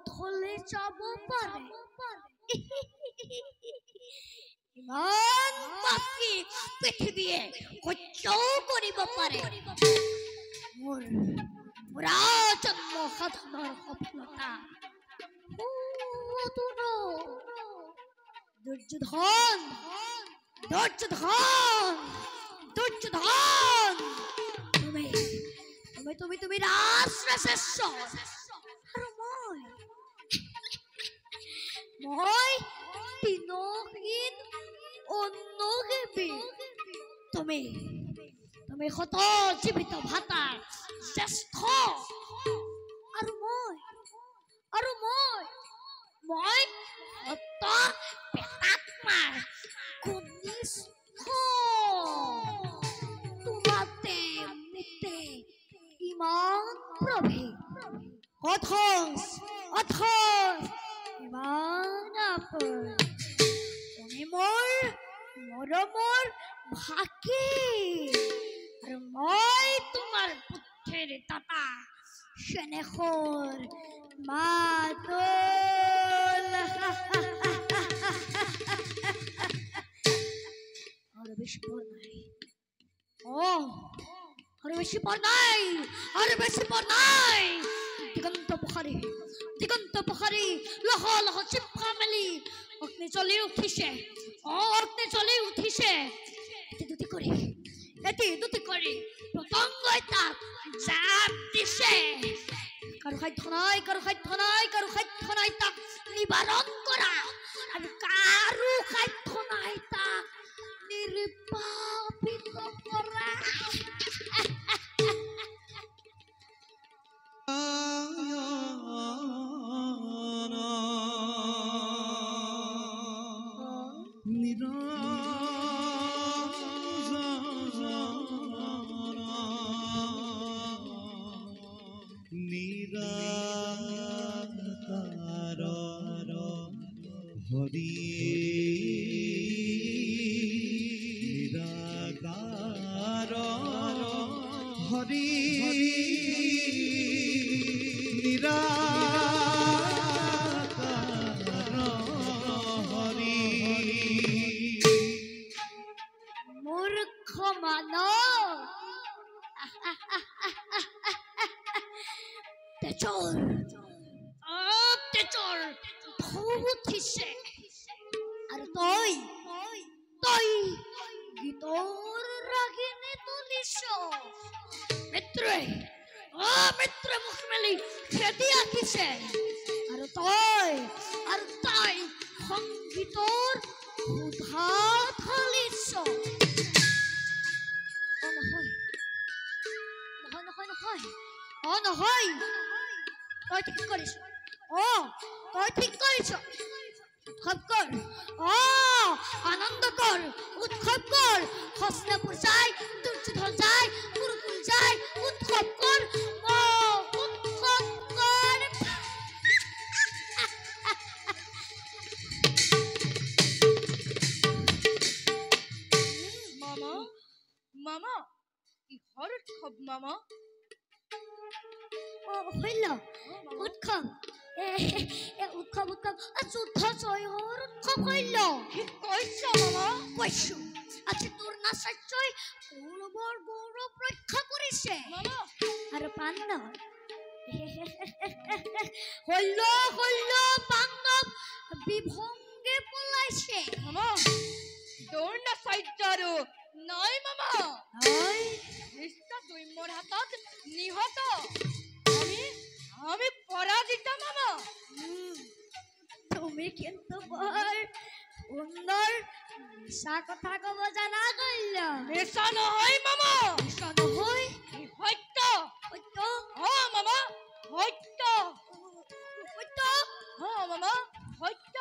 ধলে যাব পাৰে ইমান পাখি পৃথিৱীয়ে সহ্যও কৰিব পাৰে মোৰ জন্ম সাধনৰ সফলতা দুৰ্যোধন দুৰ্যোধন দুৰ্যোধন তুমি ৰাজশ্ৰেষ্ঠ আৰু মই তিনহীন অনুগেবী তুমি শত জীৱিত ভাতাৰ জ্যেষ্ঠ আৰু মই শত পেটাত্মাৰ কনিষ্ঠ তোমাতে মোতে ইমান প্ৰভেদ অথচ ইমান আপোন তুমি মোৰ মৰমৰ ভাকি আৰু মই তোমাৰ পুত্ৰৰ দাতা সেনেখৰ মাতল আৰু বেছি পৰ নাই আৰু বেছি পৰ নাই দিগন্ত পুখাৰী লহ চিপা মেলি অগ্নি জ্বলি উঠিছে এটি দুটি কৰি পতংগই তাক জাপ দিছে কাৰো সাধ্য নাই তাক নিবাৰণ কৰা আৰু কাৰো সাধ্য নাই তাক নিৰ্বাপিত কৰা আৰু তই গীতৰ ৰাগিনী তুলিছ মিত্ৰই মুখ মেলি খেদি আঁকিছে আৰু তই সংগীতৰ সুধা ঢালিছ নহয় তই ঠিক কৰিছ উৎসৱ কৰ আনন্দ কৰ উৎসৱ কৰ হস্তিনাপুৰ যায় দুৰ্যোধন যায় কুৰুকুল যায় উৎসৱ কৰ মামা কিহৰ উৎসৱ মামা উৎসৱ যুদ্ধ জয়ৰ উৎসৱ হইল কি কৈছ মামা কৈছো আজি তোৰ নাচাৰ্যই কৌৰৱৰ গৌৰৱ ৰক্ষা কৰিছে আৰু পাণ্ডৱ হইল পাণ্ডৱ বিভংগে পলাইছে মামা তোৰ নাচাৰ্য আৰু নাই মামা দৈম্যৰ হাতত নিহত আমি পৰাজিত মামা তুমি কিন্তু বৰ সুন্দৰ মিছা কথা কব জানা গল্য মিছা নহয় মামা সত্য মামা সত্য মামা সত্য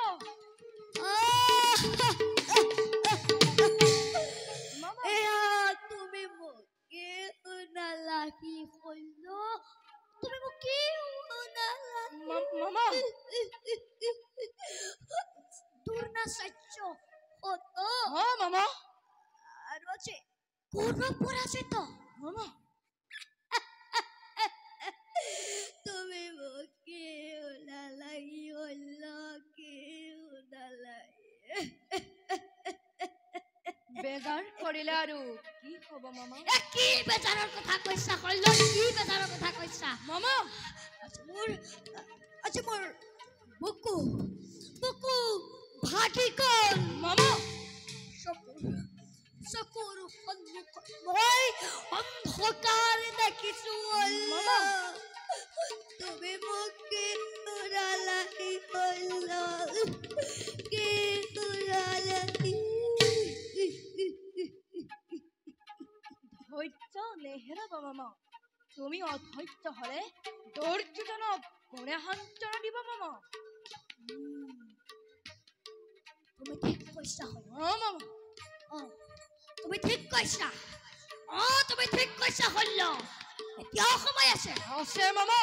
তুমি মোকে নালাগি কোনো পরাজিত মামা তুমি মোকে ওলালাই ওলাকে ওলালাই বেজাৰ কৰিলে আৰু কি হ'ব মামা কি বেজাৰৰ কথা কৈছা কল্ল কি বেজাৰৰ কথা কৈছা মামা আজি মোৰ বুকু বুকু ভাগি গ'ল মামা চকুৰ সন্মুখত মই অন্ধকাৰ দেখিছো মামা তুমি মোকে উৰালাই কল্ল কি উৰালাই ধৈৰ্য নেহেৰাবা মামা তুমি অধৈৰ্য হলে দৰ্জনক কোনে সান্তনা দিব মামা তুমি ঠিক কৈছা মামা তুমি ঠিক কৈছা তুমি ঠিক কৈছা হল্ল এতিয়াও সময় আছে আছে মামা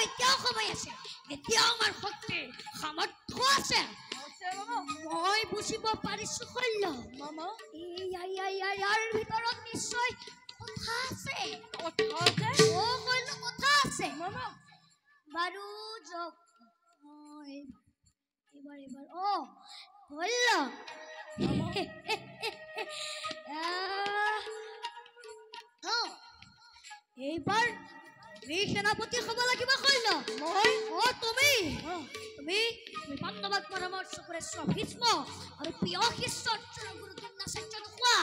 এতিয়াও সময় আছে এতিয়াও আমাৰ শক্তি সামৰ্থ্য আছে মামা মই বুজিব পাৰিছো হল্ল মামা ইয়াৰ ভিতৰত নিশ্চয় কথা আছে কথা আছে হল্ল কথা আছে মামা বাৰু যাওক এইবাৰ হল্ল এইবাৰ তুমি সেনাপতি হ'ব লাগিব হল্ল মই তুমি পাণ্ডৱক পৰমৰ চকুৰেশ্বৰ ভীষ্ম আৰু প্ৰিয় শিষ্য গুৰু দ্ৰোণাচাৰ্য নোহোৱা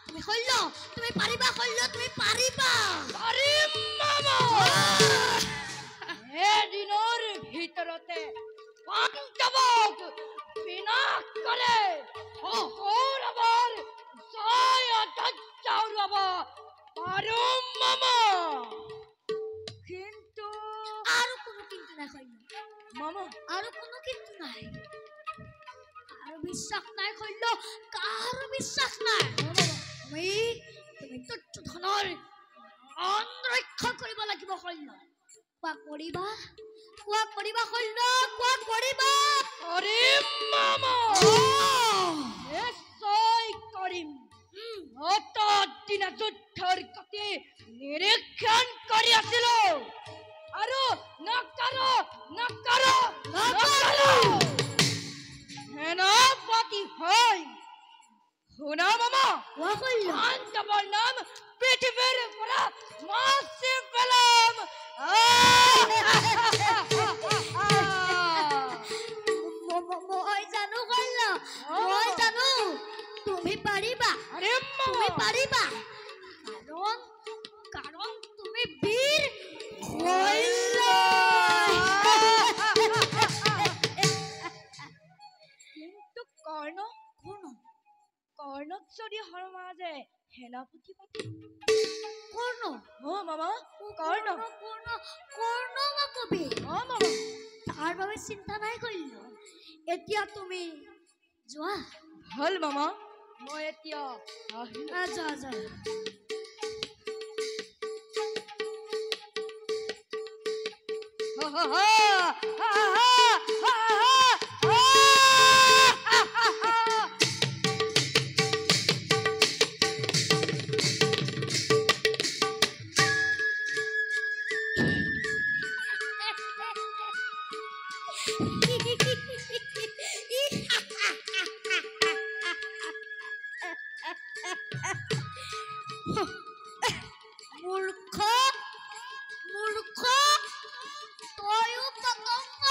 তুমি হল্ল তুমি পাৰিবা হল্ল তুমি পাৰিবা পাৰিম মামা এদিনৰ ভিতৰতে পাণ্ডৱক বিনাশ কৰে কৌৰৱৰ জয় অধ্যাউৰাব পাৰিম মামা কিন্তু আৰু কোনো কিন্তু নাই হল্ল মামা আৰু কোনো কিন্তু নাই কাৰো বিশ্বাস নাই হল্ল কাৰো বিশ্বাস নাই তুমি দুৰ্যোধনৰ ৰক্ষা কৰিব লাগিব হল্ল কোৱা কৰিবা হল্ল কোৱা কৰিবা কৰিম মামা নিশ্চয় কৰিম দিনা যুদ্ধৰ গতি নিৰীক্ষণ কৰি আছিলো আৰু নকৰো সেনাপতি হয় শুনা মামা পাণ্ডৱৰ নাম পৃথিৱীৰ পৰা মচি পেলাম মই জানো হল্ল মই জানো তুমি পাৰিবা কাৰণ তুমি বীৰ হল্ল কিন্তু কৰ্ণক যদি সমাজে সেনাপতি পাতে কৰ্ণ মামা কৰ্ণ কবি মামা তাৰ বাবে চিন্তা নাই হল্ল এতিয়া তুমি যোৱা ভাল মামা মই এতিয়া যা মূৰ্খ তয়ো পতংগ